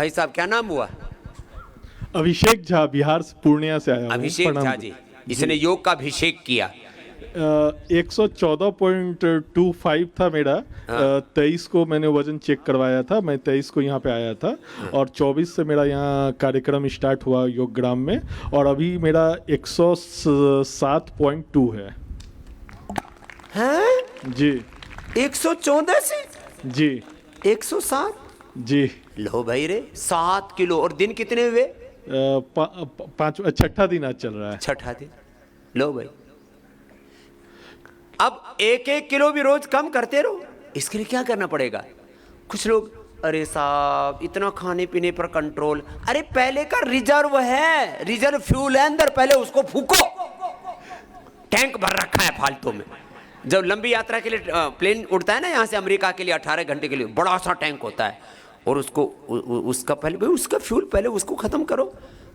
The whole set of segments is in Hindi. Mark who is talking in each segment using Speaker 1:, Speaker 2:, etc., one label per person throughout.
Speaker 1: भाई साहब क्या नाम हुआ?
Speaker 2: अभिषेक झा, बिहार से, पूर्णिया से आया हूँ।
Speaker 1: अभिषेक झा जी, इसने योग का अभिषेक किया।
Speaker 2: 114.25 था मेरा। 23 को मैंने वजन चेक करवाया था, मैं 23 को यहाँ पे आया था और 24 से मेरा यहाँ कार्यक्रम स्टार्ट हुआ योगग्राम में और अभी मेरा 107.2 है।
Speaker 1: हैं?
Speaker 2: जी
Speaker 1: 114 से
Speaker 2: जी
Speaker 1: 107?
Speaker 2: जी।
Speaker 1: लो भाई रे, 7 किलो। और दिन कितने हुए?
Speaker 2: छठा दिन आज चल रहा है।
Speaker 1: छठा दिन। लो भाई, अब 1-1 किलो भी रोज कम करते रहो। इसके लिए क्या करना पड़ेगा? कुछ लोग, अरे साहब इतना खाने पीने पर कंट्रोल। अरे पहले का रिजर्व है, रिजर्व फ्यूल है अंदर, पहले उसको फूको। टैंक भर रखा है फालतू में। जब लंबी यात्रा के लिए प्लेन उड़ता है ना यहाँ से अमेरिका के लिए 18 घंटे के लिए, बड़ा सा टैंक होता है और उसको उसका पहले भाई उसका फ्यूल पहले उसको खत्म करो।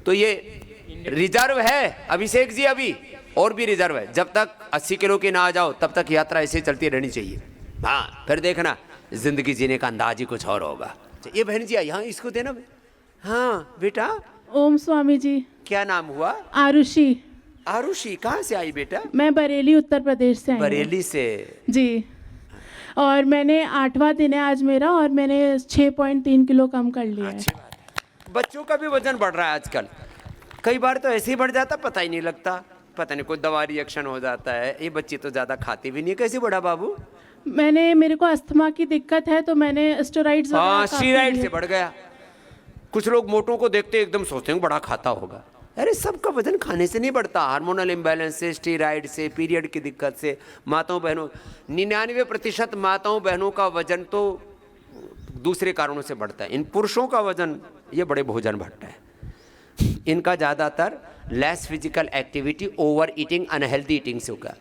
Speaker 1: तो ये रिजर्व है अभिषेक जी, अभी और भी रिजर्व है। जब तक 80 किलो के ना आ जाओ तब तक यात्रा ऐसे चलती रहनी चाहिए। हाँ, फिर देखना जिंदगी जीने का अंदाज ही कुछ और होगा। ये बहन जी यहाँ इसको देना। हाँ बेटा।
Speaker 3: ओम स्वामी जी।
Speaker 1: क्या नाम हुआ?
Speaker 3: आरुषि।
Speaker 1: आरुषि, कहाँ से आई बेटा?
Speaker 3: मैं बरेली उत्तर प्रदेश से आई हूँ।
Speaker 1: बरेली से
Speaker 3: जी। और मैंने 8वां दिन है आज मेरा और मैंने 6.3 किलो कम कर लिया है।
Speaker 1: अच्छी बात है। बच्चों का भी वजन बढ़ रहा है आजकल। कई बार तो ऐसे ही बढ़ जाता, पता ही नहीं लगता। पता नहीं कोई दवा रिएक्शन हो जाता है। ये बच्ची तो ज़्यादा खाती भी नहीं। कैसे बढ़ा बाबू?
Speaker 3: मेरे को अस्थमा की दिक्कत है तो मैंने स्टेरॉइड्स
Speaker 1: हाँ, स्टेरॉइड से बढ़ गया। कुछ लोग मोटों को देखते एकदम सोचते हैं बड़ा खाता होगा। अरे सबका वजन खाने से नहीं बढ़ता, हार्मोनल इम्बैलेंस से, स्टेरॉइड से, पीरियड की दिक्कत से। माताओं बहनों, 99% माताओं बहनों का वजन तो दूसरे कारणों से बढ़ता है। इन पुरुषों का वजन ये बड़े भोजन भट्ट है। इनका ज़्यादातर less physical activity, over eating, unhealthy eating से होगा।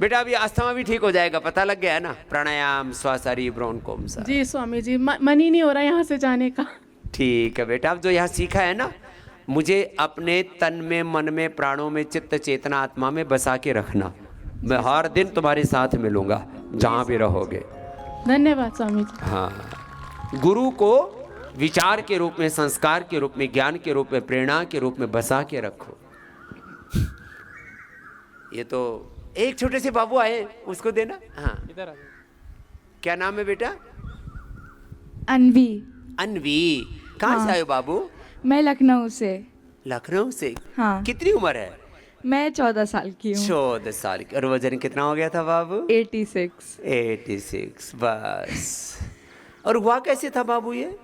Speaker 1: बेटा अभी अस्थमा भी ठीक हो जाएगा, पता लग गया है ना? प्राणायाम, श्वासारी, ब्रोंकोमसा।
Speaker 3: जी स्वामी जी, मन ही नहीं हो रहा यहाँ से जाने का।
Speaker 1: ठीक है बेटा, अब जो यहाँ सीखा है ना, मुझे अपने तन में, मन में, प्राणों में, चित्त चेतना आत्मा में बसा के रखना। मैं हर दिन तुम्हारे साथ मिलूंगा जहाँ भी रहोगे।
Speaker 3: धन्यवाद स्वामी जी।
Speaker 1: हाँ, गुरु को विचार के रूप में, संस्कार के रूप में, ज्ञान के रूप में, प्रेरणा के रूप में बसा के रखो। ये तो एक छोटे से बाबू आए, उसको देना। हाँ, इधर आ। क्या नाम है बेटा?
Speaker 4: अन्वी।
Speaker 1: अन्वी, कहाँ से आए हो बाबू?
Speaker 4: मैं लखनऊ से।
Speaker 1: लखनऊ से?
Speaker 4: हाँ।
Speaker 1: कितनी उम्र है?
Speaker 4: मैं 14 साल की हूँ।
Speaker 1: 14 साल की। और वजन कितना हो गया था बाबू?
Speaker 4: 86।
Speaker 1: 86, बस। और हुआ कैसे था बाबू ये?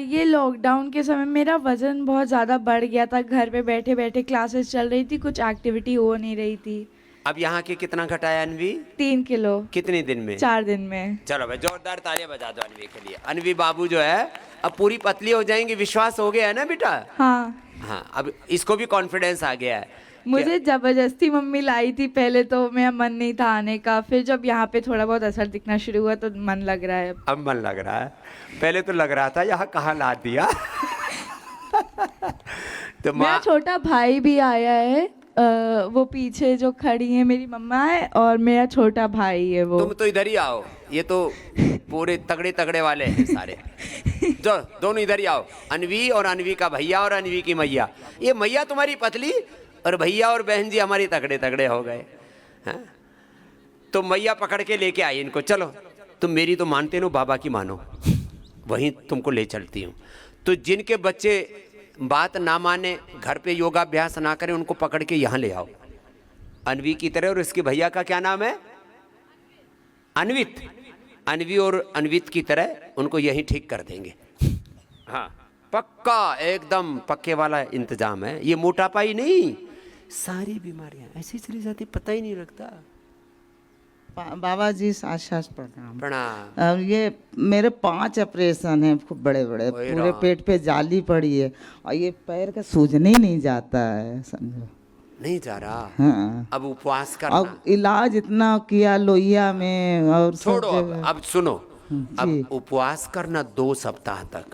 Speaker 4: ये लॉकडाउन के समय मेरा वज़न बहुत ज़्यादा बढ़ गया था। घर पे बैठे बैठे क्लासेस चल रही थी, कुछ एक्टिविटी हो नहीं रही थी।
Speaker 1: अब यहाँ के कितना घटाया अन्वी?
Speaker 4: 3 किलो।
Speaker 1: कितने दिन में?
Speaker 4: 4 दिन में।
Speaker 1: चलो भाई, जोरदार तालियां बजा दो अन्वी के लिए। अन्वी बाबू जो है अब पूरी पतली हो जाएंगी, विश्वास हो गया है ना बेटा?
Speaker 4: हाँ।
Speaker 1: हाँ, अब इसको भी कॉन्फिडेंस आ गया है।
Speaker 4: मुझे जबरदस्ती मम्मी लाई थी पहले, तो मेरा मन नहीं था आने का। फिर जब यहाँ पे थोड़ा बहुत असर दिखना शुरू हुआ तो मन लग रहा है।
Speaker 1: अब मन लग रहा है। पहले तो लग रहा था यहाँ कहाँ ला दिया। तो
Speaker 4: मेरा छोटा भाई भी आया है, वो पीछे जो खड़ी है मेरी मम्मा है और मेरा छोटा भाई है वो।
Speaker 1: तुम तो इधर ही आओ, ये तो पूरे तगड़े तगड़े वाले हैं सारे। जो दोनों इधर ही आओ, अन्वी और अन्वी का भैया और अन्वी की मैया। ये मैया तुम्हारी पतली और भैया और बहन जी हमारी तगड़े तगड़े हो गए हैं। तो मैया पकड़ के लेके आई इनको। चलो तुम मेरी तो मानते नो, बाबा की मानो, वहीं तुमको ले चलती हूँ। तो जिनके बच्चे बात ना माने, घर पे योगाभ्यास ना करें, उनको पकड़ के यहाँ ले आओ अन्वी की तरह। और इसके भैया का क्या नाम है? अन्वित। अन्वी और अन्वित की तरह उनको यहीं ठीक कर देंगे। हाँ, पक्का एकदम पक्के वाला इंतजाम है। ये मोटापा ही नहीं, सारी बीमारियां ऐसी चली जाती, पता ही नहीं लगता।
Speaker 5: बाबा जी साथ प्रणाम।
Speaker 1: प्रणाम।
Speaker 5: ये मेरे 5 ऑपरेशन हैं, खूब बड़े बड़े, पूरे पेट पे जाली पड़ी है और ये पैर का सूजने ही नहीं जाता है, समझो।
Speaker 1: नहीं जा रहा।
Speaker 5: हाँ।
Speaker 1: अब उपवास करना।
Speaker 5: अब इलाज इतना किया लोहिया में और
Speaker 1: छोड़ो। अब सुनो, अब उपवास करना 2 सप्ताह तक।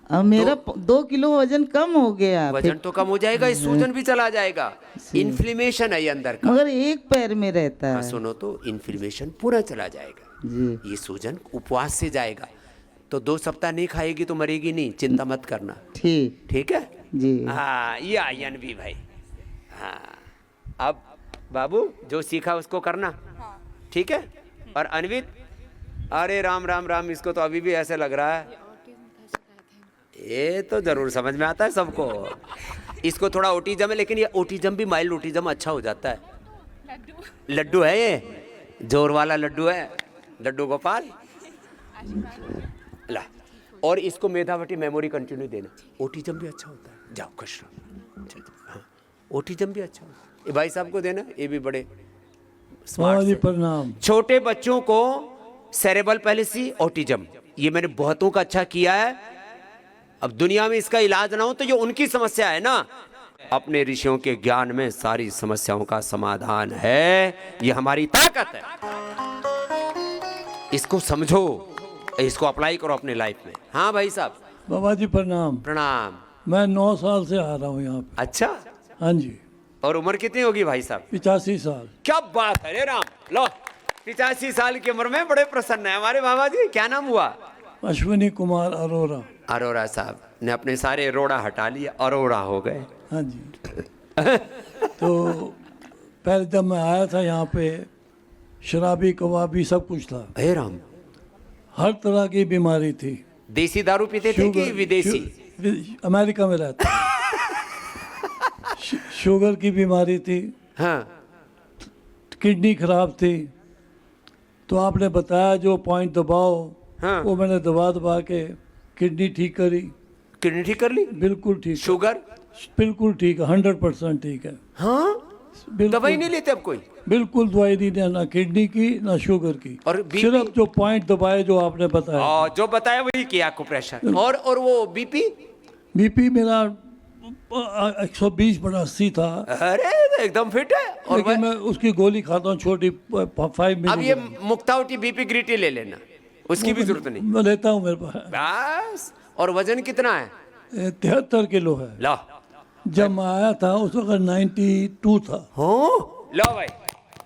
Speaker 5: अब मेरा 2 किलो वजन कम हो गया।
Speaker 1: वजन तो कम हो जाएगा, इस सूजन भी चला जाएगा। इन्फ्लेमेशन है ये अंदर का,
Speaker 5: मगर एक पैर में रहता है।
Speaker 1: सुनो तो इन्फ्लेमेशन पूरा चला जाएगा
Speaker 5: जी।
Speaker 1: ये सूजन उपवास से जाएगा। तो 2 सप्ताह नहीं खाएगी तो मरेगी नहीं, चिंता मत करना,
Speaker 5: ठीक
Speaker 1: ठीक है।
Speaker 5: जी।
Speaker 1: हाँ ये आई अनवी भाई। हाँ अब बाबू जो सीखा उसको करना, ठीक है। और अनवित, अरे राम राम राम, इसको तो अभी भी ऐसे लग रहा है, ये तो जरूर समझ में आता है सबको। इसको थोड़ा ओटिज्म है, लेकिन ये ओटिज्म भी माइल्ड ओटिज्म अच्छा हो जाता है। लड्डू है ये, जोर वाला लड्डू है, लड्डू गोपाल ला। और इसको मेधावटी मेमोरी कंटिन्यू देना, ओटिज्म भी अच्छा होता है। जाओ खुश रहो, चल जाओ। हाँ ओटिज्म भी अच्छा होता है, ये भाई साहब को देना, ये भी बड़े स्मार्ट से।
Speaker 6: प्रणाम।
Speaker 1: छोटे बच्चों को सेरेबल पैलिसी, ऑटिज्म, ये मैंने बहुतों का अच्छा किया है। अब दुनिया में इसका इलाज ना हो तो ये उनकी समस्या है ना। अपने ऋषियों के ज्ञान में सारी समस्याओं का समाधान है, ये हमारी ताकत है। इसको समझो, इसको अप्लाई करो अपने लाइफ में। हाँ भाई साहब।
Speaker 6: बाबा जी प्रणाम।
Speaker 1: प्रणाम।
Speaker 6: मैं 9 साल से आ रहा हूँ यहाँ पे।
Speaker 1: अच्छा,
Speaker 6: हाँ जी।
Speaker 1: और उम्र कितनी होगी भाई साहब?
Speaker 6: 85 साल।
Speaker 1: क्या बात है रे राम, लो 85 साल की उम्र में बड़े प्रसन्न है हमारे बाबा जी। क्या नाम हुआ?
Speaker 6: अश्विनी कुमार अरोरा।
Speaker 1: अरोरा साहब ने अपने सारे रोड़ा हटा लिया, अरोरा हो गए।
Speaker 6: हाँ जी। तो पहले जब मैं आया था यहाँ पे, शराबी कबाबी सब कुछ था,
Speaker 1: हे राम।
Speaker 6: हर तरह की बीमारी थी।
Speaker 1: देसी दारू पीते थे कि विदेशी?
Speaker 6: अमेरिका में रहता। शुगर की बीमारी थी,
Speaker 1: हाँ।
Speaker 6: किडनी खराब थी। तो आपने बताया जो पॉइंट दबाओ,
Speaker 1: हाँ।
Speaker 6: वो मैंने दबा के किडनी ठीक करी।
Speaker 1: किडनी ठीक कर ली?
Speaker 6: बिल्कुल ठीक।
Speaker 1: शुगर?
Speaker 6: बिल्कुल ठीक है, 100% ठीक है।
Speaker 1: हाँ। दवाई नहीं लेते अब कोई?
Speaker 6: बिल्कुल दवाई नहीं देना, ना किडनी की ना शुगर की।
Speaker 1: और BP?
Speaker 6: सिर्फ जो पॉइंट दबाए जो आपने बताया।
Speaker 1: जो बताया वही किया आपको। प्रेशर और वो बीपी?
Speaker 6: बीपी मेरा 120/80 था।
Speaker 1: अरे एकदम फिट है। और
Speaker 6: लेकिन मैं उसकी गोली खाता हूँ छोटी 5 मिनट।
Speaker 1: अब ये मुक्तावटी बीपी ग्रीटी ले लेना, उसकी भी जरूरत नहीं।
Speaker 6: मैं लेता हूँ, मेरे पास
Speaker 1: बस। और वजन कितना है?
Speaker 6: 73 किलो है।
Speaker 1: लो
Speaker 6: जब मैं आया था उस वक्त 92 था।
Speaker 1: हो लो भाई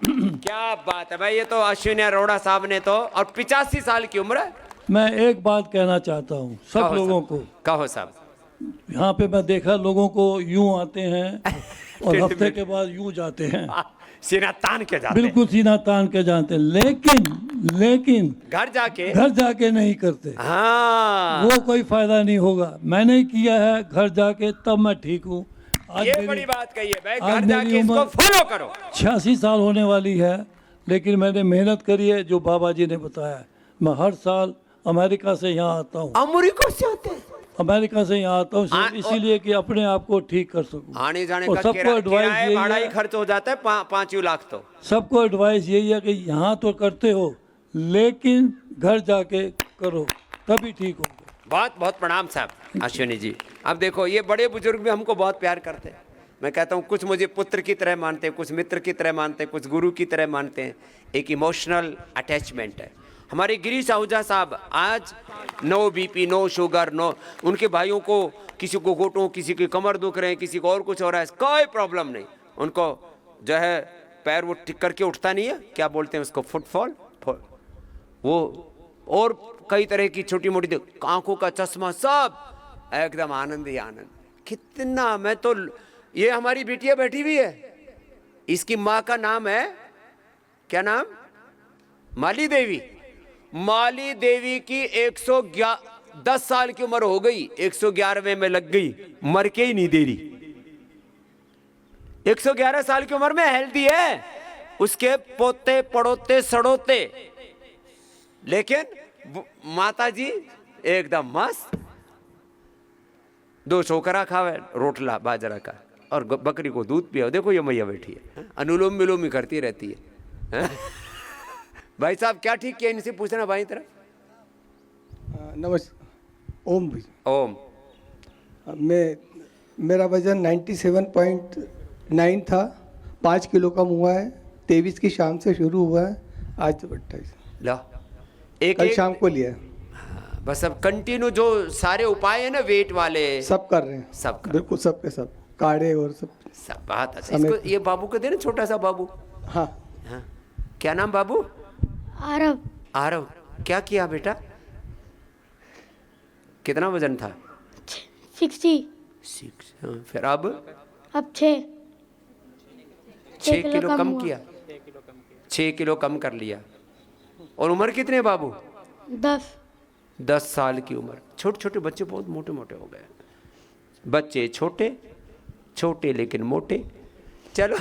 Speaker 1: क्या बात है भाई। ये तो अश्विनी अरोड़ा साहब ने तो, और 85 साल की उम्र है।
Speaker 6: मैं एक बात कहना चाहता हूँ सब लोगों को।
Speaker 1: कहो साहब।
Speaker 6: यहाँ पे मैं देखा लोगों को यूं आते हैं और हफ्ते के बाद यूं जाते हैं,
Speaker 1: सीना तान के जाते।
Speaker 6: बिल्कुल सीना तान के जाते हैं। लेकिन
Speaker 1: घर
Speaker 6: जाके नहीं करते।
Speaker 1: हाँ
Speaker 6: वो कोई फायदा नहीं होगा। मैंने किया है घर जाके, तब मैं ठीक हूँ।
Speaker 1: ये बड़ी बात कही है भाई, घर जाके इसको फॉलो करो।
Speaker 6: 86 साल होने वाली है, लेकिन मैंने मेहनत करी है जो बाबा जी ने बताया। मैं हर साल अमेरिका से यहाँ आता हूँ।
Speaker 1: अमेरिका से आते हैं?
Speaker 6: अमेरिका से यहाँ आता हूँ सिर्फ इसीलिए कि अपने आप को ठीक कर सकूँ।
Speaker 1: आने जाने
Speaker 6: और
Speaker 1: का
Speaker 6: सबको एडवाइस यही
Speaker 1: भाड़ा ही
Speaker 6: है,
Speaker 1: खर्च हो जाता है 5 लाख। तो
Speaker 6: सबको एडवाइस यही है कि यहाँ तो करते हो, लेकिन घर जाके करो, तभी ठीक होगा।
Speaker 1: बहुत बहुत प्रणाम साहब अश्विनी जी। अब देखो ये बड़े बुजुर्ग भी हमको बहुत प्यार करते हैं। मैं कहता हूँ कुछ मुझे पुत्र की तरह मानते हैं, कुछ मित्र की तरह मानते हैं, कुछ गुरु की तरह मानते हैं। एक इमोशनल अटैचमेंट है। हमारे गिरीश आहूजा साहब आज no BP, no sugar, no. उनके भाइयों को, किसी को घुटनों, किसी की कमर दुख रहे हैं, किसी को और कुछ हो रहा है, कोई प्रॉब्लम नहीं। उनको जो है पैर वो टिक करके उठता नहीं है, क्या बोलते हैं उसको, फुटफॉल वो, और कई तरह की छोटी मोटी आंखों का चश्मा, सब एकदम आनंद ही आनंद। कितना, मैं तो, ये हमारी बिटिया बैठी हुई है, इसकी माँ का नाम है, क्या नाम? माली देवी। माली देवी की 110 साल की उम्र हो गई, 111वें में लग गई, मर के ही नहीं दे रही। 111 साल की उम्र में हेल्दी है, उसके पोते पड़ोते सड़ोते, लेकिन माता जी एकदम मस्त। 2 छोकरा खावे, रोटला बाजरा का, और बकरी को दूध पिया। देखो ये मैया बैठी है, अनुलोम विलोम ही करती रहती है। भाई साहब क्या ठीक किया? इनसे पूछना भाई तरह।
Speaker 7: नमस्कार। ओम भाई।
Speaker 1: ओम।
Speaker 7: मेरा वजन 97.9 था, 5 किलो कम हुआ है। 23 की शाम से शुरू हुआ है, आज तो 28।
Speaker 1: लो
Speaker 7: कल शाम को लिया।
Speaker 1: बस अब कंटिन्यू जो सारे उपाय है ना वेट वाले,
Speaker 7: सब कर रहे हैं,
Speaker 1: सब कर,
Speaker 7: बिल्कुल सब के सब, काढ़े और सब
Speaker 1: बात अच्छा। इसको ये बाबू को देना, छोटा सा बाबू।
Speaker 7: हाँ।
Speaker 1: हाँ क्या नाम बाबू?
Speaker 8: आरव।
Speaker 1: आरव। क्या किया बेटा? कितना वजन था?
Speaker 8: 60।
Speaker 1: 6। हाँ, फिर अब
Speaker 8: अब 6
Speaker 1: 6 किलो कम किया, 6 किलो कम कर लिया। और उम्र कितने बाबू?
Speaker 8: 10
Speaker 1: साल की उम्र। छोटे छोटे बच्चे बहुत मोटे मोटे हो गए। बच्चे छोटे छोटे लेकिन मोटे। चलो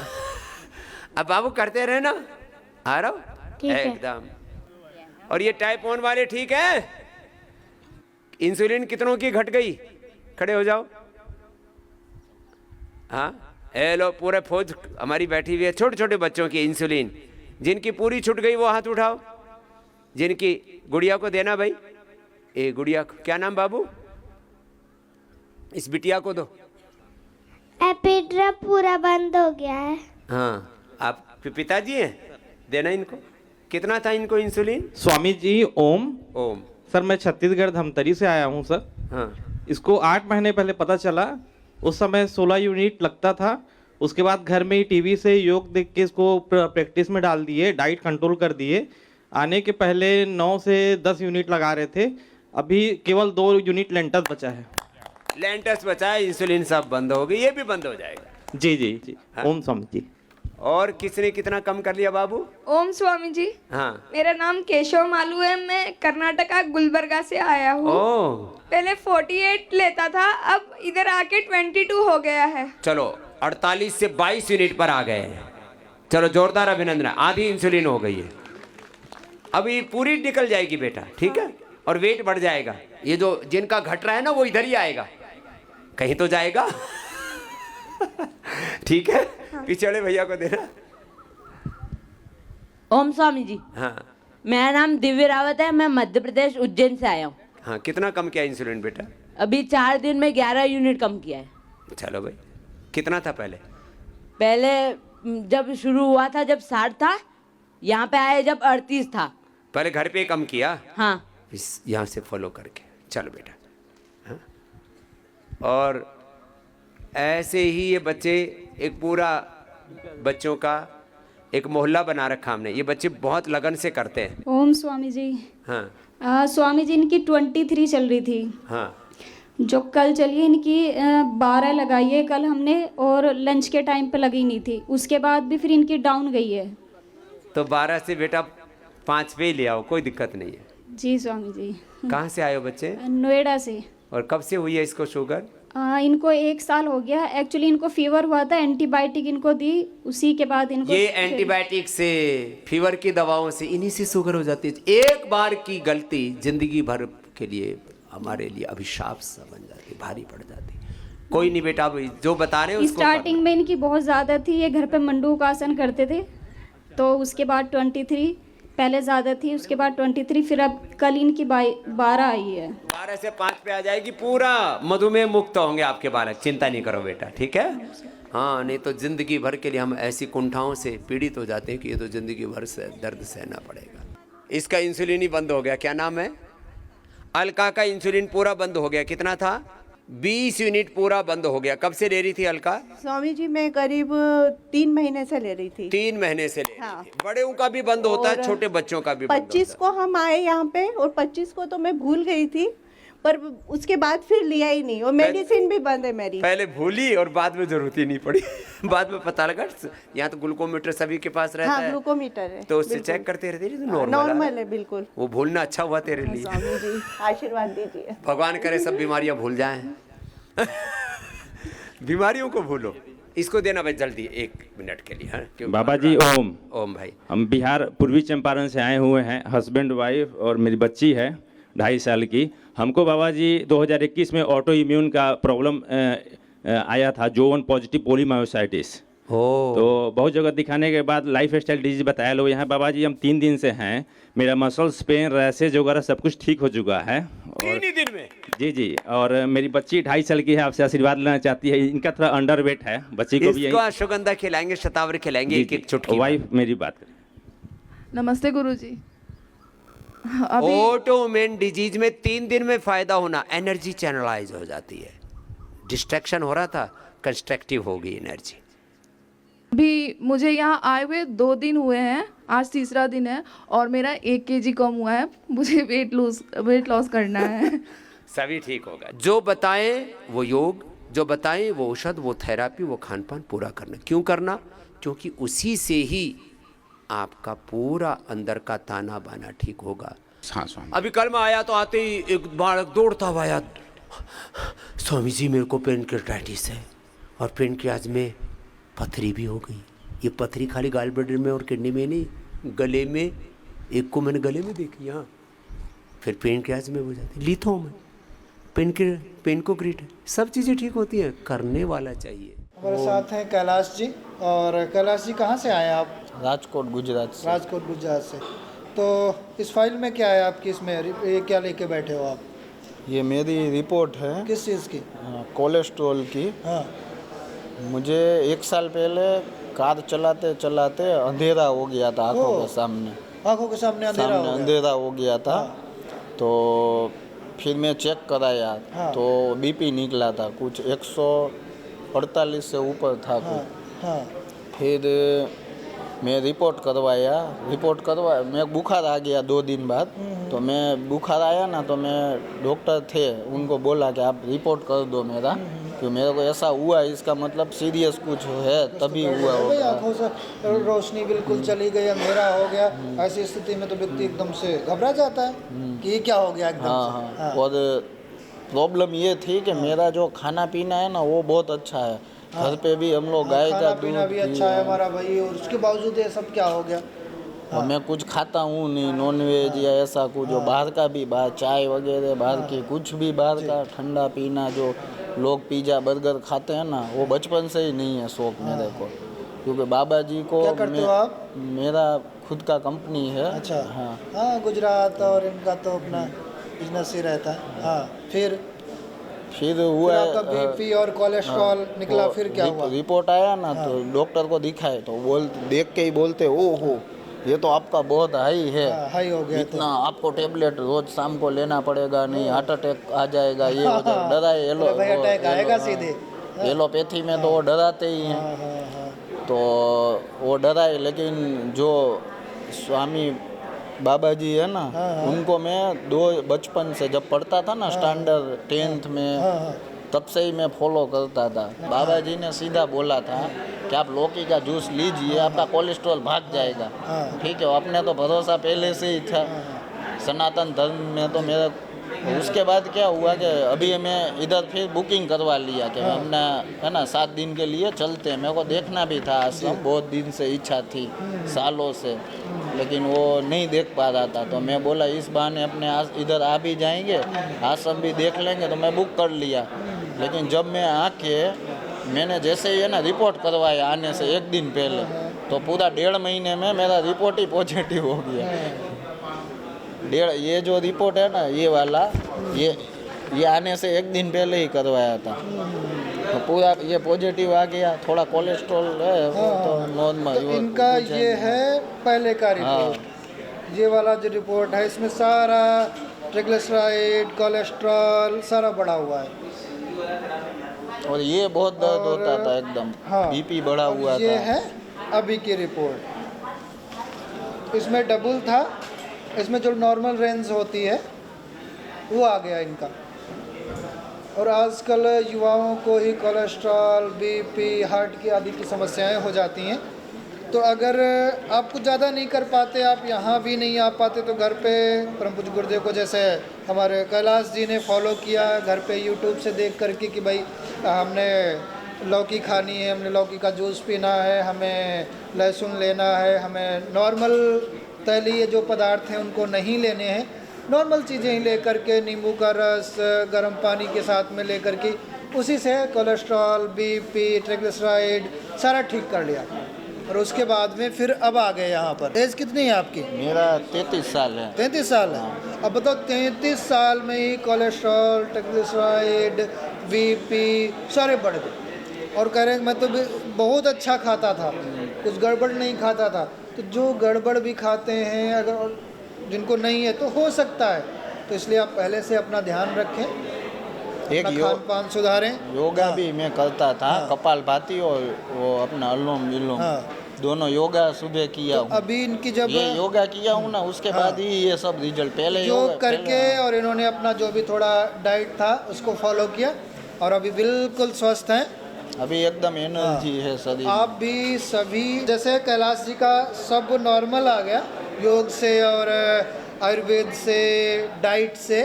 Speaker 1: अब बाबू करते रहे ना, आ रहा हूँ
Speaker 8: ठीक है।
Speaker 1: एकदम। और ये टाइप 1 वाले ठीक है? इंसुलिन कितनों की घट गई? खड़े हो जाओ। हाँ, ए लो, पूरे फौज हमारी बैठी हुई है। छोटे छोटे बच्चों की इंसुलिन जिनकी पूरी छूट गई वो हाथ उठाओ। जिनकी गुड़िया को देना भाई, ए गुड़िया को, क्या नाम बाबू? इस बिटिया को दो।
Speaker 8: एपिड्रप पूरा बंद हो गया है।
Speaker 1: हाँ, आप पिताजी हैं, देना इनको। कितना था इनको इंसुलिन?
Speaker 9: स्वामी जी ओम।
Speaker 1: ओम।
Speaker 9: सर मैं छत्तीसगढ़ धमतरी से आया हूँ सर।
Speaker 1: हाँ,
Speaker 9: इसको 8 महीने पहले पता चला। उस समय 16 यूनिट लगता था। उसके बाद घर में ही टीवी से योग देख के इसको प्रैक्टिस में डाल दिए, डाइट कंट्रोल कर दिए। आने के पहले 9 से 10 यूनिट लगा रहे थे, अभी केवल 2 यूनिट लेंटस बचा है।
Speaker 1: लेंटस बचा है, इंसुलिन सब बंद हो गई, ये भी बंद हो जाएगा।
Speaker 9: जी जी जी।
Speaker 1: हाँ।
Speaker 9: ओम स्वामी जी।
Speaker 1: और किसने कितना कम कर लिया बाबू?
Speaker 10: ओम स्वामी जी।
Speaker 1: हाँ।
Speaker 10: मेरा नाम केशव मालू है, मैं कर्नाटका गुलबर्गा से आया हूँ।
Speaker 1: ओह,
Speaker 10: पहले 48 लेता था, अब इधर आके 22 हो गया है।
Speaker 1: चलो 48 से 22 यूनिट पर आ गए हैं। चलो जोरदार अभिनंदन। आधी इंसुलिन हो गई है, अभी पूरी निकल जाएगी बेटा, ठीक है? और वेट बढ़ जाएगा। ये जो जिनका घट रहा है ना वो इधर ही आएगा, कहीं तो जाएगा। ठीक है, पीछे वाले भैया को देना।
Speaker 11: ओम स्वामी जी।
Speaker 1: हाँ
Speaker 11: मेरा नाम दिव्य रावत है, मैं मध्य प्रदेश उज्जैन से आया हूँ।
Speaker 1: हाँ, कितना कम किया इंसुलिन बेटा?
Speaker 11: अभी 4 दिन में 11 यूनिट कम किया है।
Speaker 1: चलो भाई, कितना था पहले?
Speaker 11: पहले जब शुरू हुआ था जब 60 था, यहाँ पे आए जब 38 था।
Speaker 1: पहले घर पे कम किया?
Speaker 11: हाँ।
Speaker 1: इस यहाँ से फॉलो करके चलो बेटा। हाँ? और ऐसे ही ये बच्चे, एक पूरा बच्चों का एक मोहल्ला बना रखा हमने। ये बच्चे बहुत लगन से करते हैं।
Speaker 12: ओम स्वामी जी।
Speaker 1: हाँ।
Speaker 12: स्वामी जी, इनकी 23 चल रही थी।
Speaker 1: हाँ।
Speaker 12: जो कल चलिए इनकी 12 लगाई है कल हमने, और लंच के टाइम पे लगी नहीं थी। उसके बाद भी फिर इनकी डाउन गई है।
Speaker 1: तो 12 से बेटा 5 पे ही ले आओ, कोई दिक्कत नहीं है।
Speaker 12: जी स्वामी जी।
Speaker 1: कहाँ से आए हो बच्चे?
Speaker 12: नोएडा से।
Speaker 1: और कब से हुई है इसको शुगर?
Speaker 12: इनको 1 साल हो गया। एक्चुअली इनको फीवर हुआ था, एंटीबायोटिक इनको दी, उसी के बाद इनको
Speaker 1: ये एंटीबायोटिक से, फीवर की दवाओं से, इन्हीं से शुगर हो जाती है। एक बार की गलती जिंदगी भर के लिए हमारे लिए अभिशाप सा बन जाती, भारी पड़ जाती। कोई नहीं बेटा, जो बता रहे हैं उसको।
Speaker 12: स्टार्टिंग में इनकी बहुत ज़्यादा थी, ये घर पे मंडूक आसन करते थे, तो उसके बाद 23 पहले ज़्यादा थी, उसके बाद 23, फिर अब कल इनकी 12 आई है।
Speaker 1: 12 से 5 पे आ जाएगी, पूरा मधुमेह मुक्त होंगे आपके बालक, चिंता नहीं करो बेटा, ठीक है? हाँ, नहीं तो जिंदगी भर के लिए हम ऐसी कुंठाओं से पीड़ित हो जाते हैं कि ये तो जिंदगी भर से दर्द सहना पड़ेगा। इसका इंसुलिन ही बंद हो गया। क्या नाम है? अलका का इंसुलिन पूरा बंद हो गया। कितना था? 20 यूनिट पूरा बंद हो गया। कब से ले रही थी अलका?
Speaker 13: स्वामी जी मैं करीब 3 महीने से ले रही थी।
Speaker 1: 3 महीने से ले रही थी। बड़े का भी बंद होता है, छोटे बच्चों का भी बंद होता है।
Speaker 13: 25 को हम आए यहाँ पे, और 25 को तो मैं भूल गई थी, पर उसके बाद फिर लिया ही नहीं, और मेडिसिन भी बंद है मेरी।
Speaker 1: पहले भूली और बाद में जरूरत ही नहीं पड़ी। बाद में पता लगा यहाँ तो ग्लूकोमीटर सभी के पास रहता है।
Speaker 13: ग्लूकोमीटर है,
Speaker 1: तो उससे चेक करते रहते हैं,
Speaker 13: नॉर्मल है बिल्कुल।
Speaker 1: वो भूलना अच्छा हुआ तेरे लिए।
Speaker 13: स्वामी जी आशीर्वाद दीजिए।
Speaker 1: भगवान करे सब बीमारियां भूल जाएं। बीमारियों को भूलो। इसको देना भाई जल्दी 1 मिनट के लिए। हाँ
Speaker 9: बाबा जी ओम।
Speaker 1: ओम भाई।
Speaker 9: हम बिहार पूर्वी चंपारण से आए हुए हैं, हस्बैंड वाइफ, और मेरी बच्ची है 2.5 साल की। हमको बाबा जी 2021 में ऑटो इम्यून का प्रॉब्लम आया था, जोवन पॉजिटिव पोलीमायोसाइटिस। तो बहुत जगह दिखाने के बाद लाइफ स्टाइल डिजीज बताया लोग। यहाँ बाबा जी हम 3 दिन से हैं, मेरा मसल्स पेन, रैसेज वगैरह सब कुछ ठीक हो चुका है।
Speaker 1: 3 ही दिन में?
Speaker 9: जी जी। और मेरी बच्ची 2.5 साल की है, आपसे आशीर्वाद लेना चाहती है। इनका थोड़ा अंडर वेट है, बच्ची को भी।
Speaker 1: इसको अश्वगंधा खिलाएंगे, शतावरी खिलाएंगे, एक चुटकी।
Speaker 9: वाइफ मेरी बात करें।
Speaker 4: नमस्ते गुरुजी।
Speaker 1: ऑटोइम्यून डिजीज में 3 दिन में फायदा होना, एनर्जी चैनलाइज हो जाती है। डिस्ट्रैक्शन हो रहा था, कंस्ट्रक्टिव हो गई एनर्जी।
Speaker 4: अभी मुझे यहाँ आए हुए 2 दिन हुए हैं, आज 3रा दिन है, और मेरा 1 kg कम हुआ है। मुझे वेट लॉस करना है।
Speaker 1: सभी ठीक होगा। जो बताएं वो योग, जो बताएं वो औषध, वो थेरापी, वो खान पान पूरा करना। क्यों करना? क्योंकि उसी से ही आपका पूरा अंदर का ताना बाना ठीक होगा।
Speaker 14: हाँ स्वामी।
Speaker 1: अभी कल मैं आया तो आते ही एक बालक दौड़ता हुआ आया, स्वामी जी मेरे को पेनक्रियाटाइटिस है और पेनक्रियाज में पथरी भी हो गई। ये पथरी खाली गाल ब्लैडर में और किडनी में नहीं, गले में, एक को मैंने गले में देखी यहाँ, फिर पेनक्रियाज में हो जाती, लिथोम है, पेनकोक्रीट है, सब चीज़ें ठीक होती हैं, करने वाला चाहिए।
Speaker 15: हमारे साथ हैं कैलाश जी। और कैलाश जी कहाँ से आए आप?
Speaker 16: राजकोट गुजरात से।
Speaker 15: राजकोट गुजरात से। तो इस फाइल में क्या है आपकी? इसमें ये क्या लेके बैठे हो आप?
Speaker 16: ये मेरी रिपोर्ट है।
Speaker 15: किस चीज़ की?
Speaker 16: कोलेस्ट्रॉल की।
Speaker 15: हाँ।
Speaker 16: मुझे 1 साल पहले कार चलाते चलाते अंधेरा हो गया था आँखों के सामने।
Speaker 15: आँखों के सामने
Speaker 16: अंधेरा हो गया था। तो फिर मैं चेक कराया तो बीपी निकला था कुछ 148 से ऊपर था कुछ। फिर मैं रिपोर्ट करवाया, मैं बुखार आ गया 2 दिन बाद। तो मैं बुखार आया ना, तो मैं डॉक्टर थे उनको बोला कि आप रिपोर्ट कर दो मेरा, कि मेरे को ऐसा हुआ, इसका मतलब सीरियस कुछ है तभी हुआ होगा।
Speaker 15: आँखों से रोशनी बिल्कुल चली गई, अंधेरा हो गया, ऐसी स्थिति में तो व्यक्ति एकदम से घबरा जाता है कि ये क्या हो गया एकदम से।
Speaker 16: हाँ। और प्रॉब्लम ये थी कि मेरा जो खाना पीना है ना वो बहुत अच्छा है। घर पे भी हम लोग गाय का
Speaker 15: पीना भी अच्छा है हमारा भाई, और उसके बावजूद ये सब क्या हो गया?
Speaker 16: और मैं कुछ खाता हूँ नहीं, नॉनवेज या ऐसा कुछ, जो बाहर का भी, बाहर चाय वगैरह बाहर की, कुछ भी बाहर का ठंडा पीना, जो लोग पिज़्ज़ा बर्गर खाते हैं ना, वो बचपन से ही नहीं है शौक मेरे को। क्योंकि बाबा जी को
Speaker 15: क्या करते हो आप?
Speaker 16: मेरा खुद का कंपनी है।
Speaker 15: अच्छा।
Speaker 16: हाँ।
Speaker 15: गुजरात और इनका तो अपना बिजनेस ही रहता है। हाँ। फिर
Speaker 16: हुआ
Speaker 15: आपका बीपी और कोलेस्ट्रॉल निकला, फिर क्या हुआ?
Speaker 16: रिपोर्ट आया ना तो डॉक्टर को दिखाए तो देख के ही बोलते, ओहो ये तो आपका बहुत हाई है,
Speaker 15: हाई हो गया,
Speaker 16: इतना आपको टेबलेट रोज शाम को लेना पड़ेगा, नहीं हार्ट अटैक आ जाएगा, ये डराए।
Speaker 15: अटैक आएगा सीधे।
Speaker 16: एलोपैथी में तो वो डराते ही हैं। तो वो डराए, लेकिन जो स्वामी बाबा जी है ना, उनको मैं बचपन से जब पढ़ता था ना स्टैंडर्ड 10th में, तब से ही मैं फॉलो करता था। बाबा जी ने सीधा बोला था कि आप लौकी का जूस लीजिए, आपका कोलेस्ट्रॉल भाग जाएगा। ठीक है, अपने तो भरोसा पहले से ही था सनातन धर्म में। तो मेरा उसके बाद क्या हुआ कि अभी मैं इधर फिर बुकिंग करवा लिया कि हमने है ना 7 दिन के लिए चलते हैं। मेरे को देखना भी था आश्रम, बहुत दिन से इच्छा थी, सालों से, लेकिन वो नहीं देख पा रहा था। तो मैं बोला इस बहाने अपने इधर आ भी जाएंगे, आश्रम भी देख लेंगे। तो मैं बुक कर लिया। लेकिन जब मैं आके मैंने जैसे ही है ना रिपोर्ट करवाया आने से 1 दिन पहले, तो पूरा 1.5 महीने में मेरा रिपोर्ट ही पॉजिटिव हो गया। ये जो रिपोर्ट है ना, ये वाला, ये आने से 1 दिन पहले ही करवाया था, तो पूरा ये पॉजिटिव आ गया। थोड़ा कोलेस्ट्रॉल है तो नॉर्मल।
Speaker 15: तो इनका ये है पहले का रिपोर्ट। ये वाला जो रिपोर्ट है इसमें सारा ट्रिग्लिसराइड, कोलेस्ट्रॉल सारा बढ़ा हुआ है।
Speaker 16: और ये बहुत दर्द होता था एकदम। बीपी बढ़ा हुआ था।
Speaker 15: ये है अभी की रिपोर्ट। इसमें डबल था, इसमें जो नॉर्मल रेंज होती है वो आ गया इनका। और आजकल युवाओं को ही कोलेस्ट्रॉल, बीपी, हार्ट की आदि की समस्याएं हो जाती हैं। तो अगर आप कुछ ज़्यादा नहीं कर पाते, आप यहाँ भी नहीं आ पाते, तो घर पे परम पूज्य गुरुदेव को जैसे हमारे कैलाश जी ने फॉलो किया घर पे यूट्यूब से देख करके कि भाई हमने लौकी खानी है, हमने लौकी का जूस पीना है, हमें लहसुन लेना है, हमें नॉर्मल तैलीय जो पदार्थ हैं उनको नहीं लेने हैं, नॉर्मल चीज़ें ही ले करके, नींबू का रस गर्म पानी के साथ में ले करके, उसी से कोलेस्ट्रॉल, बीपी, ट्रिग्लिसराइड सारा ठीक कर लिया। और उसके बाद में फिर अब आ गए यहाँ पर। एज कितनी है आपकी?
Speaker 16: मेरा 33 साल है।
Speaker 15: 33 साल है। अब बताओ 33 साल में ही कोलेस्ट्रॉल, ट्रिग्लिसराइड, बीपी सारे बढ़ गए। और कह रहे हैं मैं तो बहुत अच्छा खाता था, कुछ गड़बड़ नहीं खाता था। तो जो गड़बड़ भी खाते हैं, अगर जिनको नहीं है तो हो सकता है। तो इसलिए आप पहले से अपना ध्यान रखें,
Speaker 16: एक
Speaker 15: खान पान सुधारें।
Speaker 16: योगा भी मैं करता था, कपालभाति और वो अपना अनुलोम विलोम, दोनों योगा सुबह किया हूँ।
Speaker 15: अभी इनकी जब
Speaker 16: ये योगा किया हूँ ना, उसके बाद ही ये सब रिजल्ट। पहले
Speaker 15: योग करके और इन्होंने अपना जो भी थोड़ा डाइट था उसको फॉलो किया और अभी बिल्कुल स्वस्थ हैं।
Speaker 16: अभी एकदम एनर्जी है शरीर।
Speaker 15: आप भी सभी जैसे कैलाश जी का सब नॉर्मल आ गया योग से और आयुर्वेद से, डाइट से।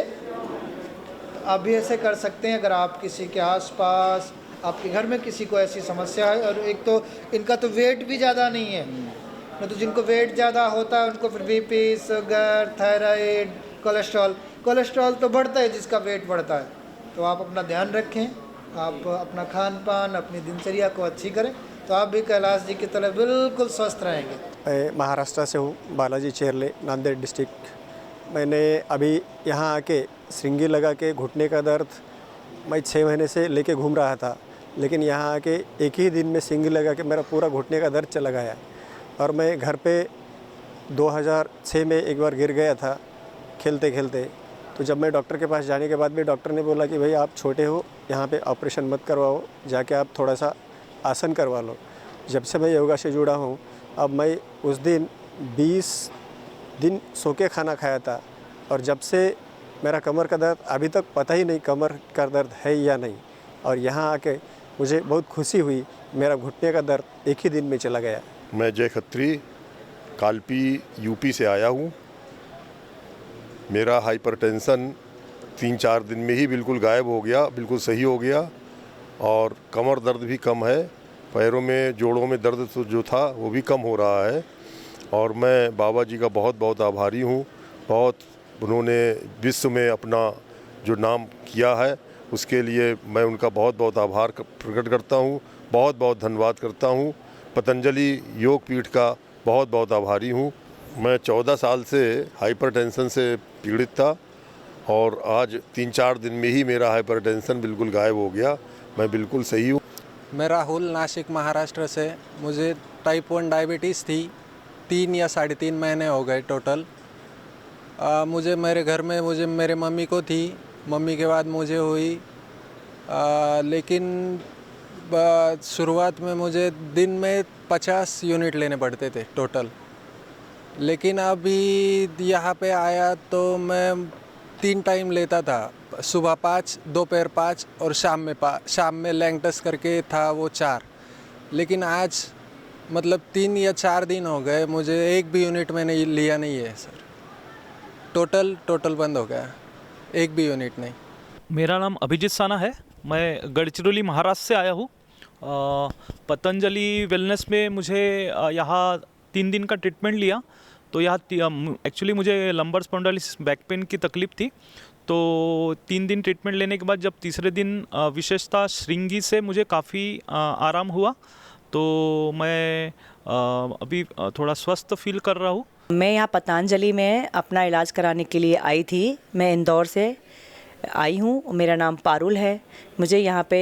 Speaker 15: आप भी ऐसे कर सकते हैं अगर आप किसी के आसपास, आपके घर में किसी को ऐसी समस्या है। और एक तो इनका तो वेट भी ज़्यादा नहीं है, नहीं तो जिनको वेट ज़्यादा होता है उनको फिर बीपी, शुगर, थायराइड, कोलेस्ट्रॉल तो बढ़ता है जिसका वेट बढ़ता है। तो आप अपना ध्यान रखें, आप अपना खान पान, अपनी दिनचर्या को अच्छी करें, तो आप भी कैलाश जी की तरह बिल्कुल स्वस्थ रहेंगे।
Speaker 14: मैं महाराष्ट्र से हूँ, बालाजी चेरले, नांदेड़ डिस्ट्रिक्ट। मैंने अभी यहाँ आके श्रृंगी लगा के घुटने का दर्द मैं 6 महीने से लेके घूम रहा था, लेकिन यहाँ आके एक ही दिन में श्रृंगी लगा के मेरा पूरा घुटने का दर्द चला गया। और मैं घर पे 2006 में एक बार गिर गया था खेलते खेलते। तो जब मैं डॉक्टर के पास जाने के बाद भी डॉक्टर ने बोला कि भाई आप छोटे हो, यहाँ पे ऑपरेशन मत करवाओ, जाके आप थोड़ा सा आसन करवा लो। जब से मैं योगा से जुड़ा हूँ, अब मैं उस दिन 20 दिन सो के खाना खाया था और जब से मेरा कमर का दर्द अभी तक पता ही नहीं कमर का दर्द है या नहीं। और यहाँ आके मुझे बहुत खुशी हुई, मेरा घुटने का दर्द एक ही दिन में चला गया।
Speaker 17: मैं जय खत्री कालपी यूपी से आया हूँ। मेरा हाइपरटेंशन 3-4 दिन में ही बिल्कुल गायब हो गया, बिल्कुल सही हो गया। और कमर दर्द भी कम है, पैरों में जोड़ों में दर्द तो जो था वो भी कम हो रहा है। और मैं बाबा जी का बहुत बहुत आभारी हूँ। बहुत उन्होंने विश्व में अपना जो नाम किया है उसके लिए मैं उनका बहुत बहुत आभार प्रकट करता हूँ, बहुत बहुत धन्यवाद करता हूँ। पतंजलि योग पीठ का बहुत बहुत आभारी हूँ। मैं 14 साल से हाइपरटेंशन से पीड़ित था और आज 3-4 दिन में ही मेरा हाइपरटेंशन बिल्कुल गायब हो गया, मैं बिल्कुल सही हूँ।
Speaker 18: मैं राहुल, नासिक महाराष्ट्र से। मुझे टाइप 1 डायबिटीज़ थी, 3 या 3.5 महीने हो गए टोटल। मुझे मेरे घर में मेरे मम्मी को थी, मम्मी के बाद मुझे हुई। लेकिन शुरुआत में मुझे दिन में 50 यूनिट लेने पड़ते थे टोटल। लेकिन अभी यहाँ पे आया तो मैं 3 टाइम लेता था, सुबह 5, दोपहर 5 और शाम में लैंग टेस्ट करके था वो 4। लेकिन आज मतलब 3 या 4 दिन हो गए मुझे एक भी यूनिट मैंने लिया नहीं है सर। टोटल बंद हो गया, एक भी यूनिट नहीं।
Speaker 19: मेरा नाम अभिजीत साना है, मैं गढ़चिरौली महाराष्ट्र से आया हूँ। पतंजलि वेलनेस में मुझे यहाँ 3 दिन का ट्रीटमेंट लिया। तो यहाँ एक्चुअली मुझे लंबर स्पॉन्डिलोसिस बैक पेन की तकलीफ़ थी। तो 3 दिन ट्रीटमेंट लेने के बाद जब तीसरे दिन विशेषता श्रृंगी से मुझे काफ़ी आराम हुआ, तो मैं अभी थोड़ा स्वस्थ फील कर रहा हूँ।
Speaker 20: मैं यहाँ पतंजलि में अपना इलाज कराने के लिए आई थी। मैं इंदौर से आई हूँ, मेरा नाम पारुल है। मुझे यहाँ पे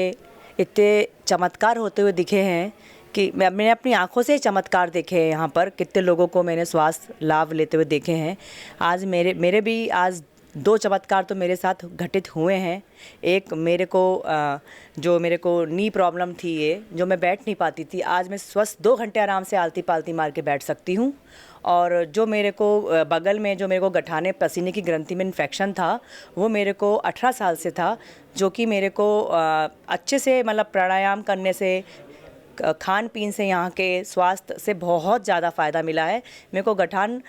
Speaker 20: इतने चमत्कार होते हुए दिखे हैं कि मैंने अपनी आंखों से चमत्कार देखे हैं। यहाँ पर कितने लोगों को मैंने स्वास्थ्य लाभ लेते हुए देखे हैं। आज मेरे भी आज 2 चमत्कार तो मेरे साथ घटित हुए हैं। एक मेरे को नी प्रॉब्लम थी, ये जो मैं बैठ नहीं पाती थी, आज मैं स्वस्थ 2 घंटे आराम से आलती पालती मार के बैठ सकती हूँ। और जो मेरे को बगल में जो मेरे को गठाने पसीने की ग्रंथि में इन्फेक्शन था, वो मेरे को 18 साल से था, जो कि मेरे को अच्छे से मतलब प्राणायाम करने से, खान पीन से, यहाँ के स्वास्थ्य से बहुत ज़्यादा फ़ायदा मिला है। मेरे को गठान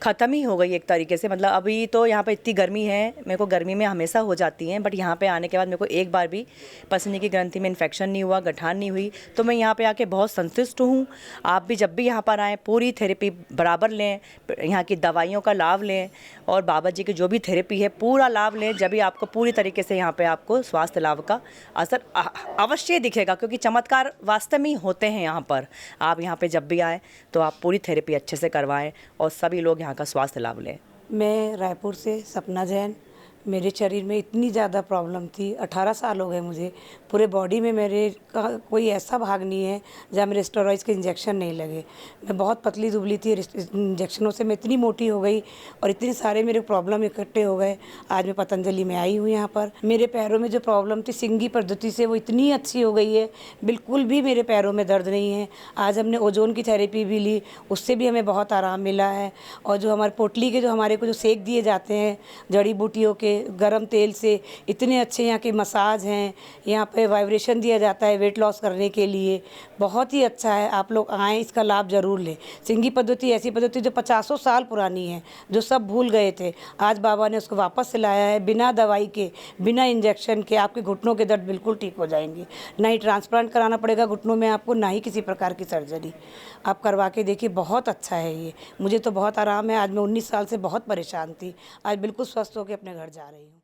Speaker 20: ख़त्म ही हो गई एक तरीके से। मतलब अभी तो यहाँ पे इतनी गर्मी है, मेरे को गर्मी में हमेशा हो जाती हैं, बट यहाँ पे आने के बाद मेरे को एक बार भी पसीने की ग्रंथि में इन्फेक्शन नहीं हुआ, गठान नहीं हुई। तो मैं यहाँ पे आके बहुत संतुष्ट हूँ। आप भी जब भी यहाँ पर आएँ पूरी थेरेपी बराबर लें, यहाँ की दवाइयों का लाभ लें और बाबा जी की जो भी थेरेपी है पूरा लाभ लें, जब भी आपको पूरी तरीके से यहाँ पर आपको स्वास्थ्य लाभ का असर अवश्य दिखेगा, क्योंकि चमत्कार वास्तव में होते हैं यहाँ पर। आप यहाँ पर जब भी आएँ तो आप पूरी थेरेपी अच्छे से करवाएँ और सभी लोग यहाँ का स्वास्थ्य लाभ लें।
Speaker 21: मैं रायपुर से सपना जैन। मेरे शरीर में इतनी ज़्यादा प्रॉब्लम थी, 18 साल हो गए मुझे, पूरे बॉडी में मेरे का कोई ऐसा भाग नहीं है जहाँ मेरे स्टेरॉइड्स के इंजेक्शन नहीं लगे। मैं बहुत पतली दुबली थी, इंजेक्शनों से मैं इतनी मोटी हो गई और इतने सारे मेरे प्रॉब्लम इकट्ठे हो गए। आज मैं पतंजलि में आई हूँ यहाँ पर। मेरे पैरों में जो प्रॉब्लम थी सिंगी पद्धति से वो इतनी अच्छी हो गई है, बिल्कुल भी मेरे पैरों में दर्द नहीं है। आज हमने ओजोन की थेरेपी भी ली, उससे भी हमें बहुत आराम मिला है। और जो हमारे पोटली के जो हमारे को जो सेक दिए जाते हैं जड़ी बूटियों के गरम तेल से, इतने अच्छे यहाँ के मसाज हैं, यहाँ पे वाइब्रेशन दिया जाता है वेट लॉस करने के लिए, बहुत ही अच्छा है। आप लोग आएँ, इसका लाभ ज़रूर लें। सिंगी पद्धति ऐसी पद्धति जो 50 साल पुरानी है, जो सब भूल गए थे, आज बाबा ने उसको वापस से लाया है। बिना दवाई के, बिना इंजेक्शन के आपके घुटनों के दर्द बिल्कुल ठीक हो जाएंगे। ना ही ट्रांसप्लांट कराना पड़ेगा घुटनों में आपको, ना ही किसी प्रकार की सर्जरी। आप करवा के देखिए, बहुत अच्छा है ये। मुझे तो बहुत आराम है। आज मैं 19 साल से बहुत परेशान थी, आज बिल्कुल स्वस्थ होकर अपने घर जा रही हूँ।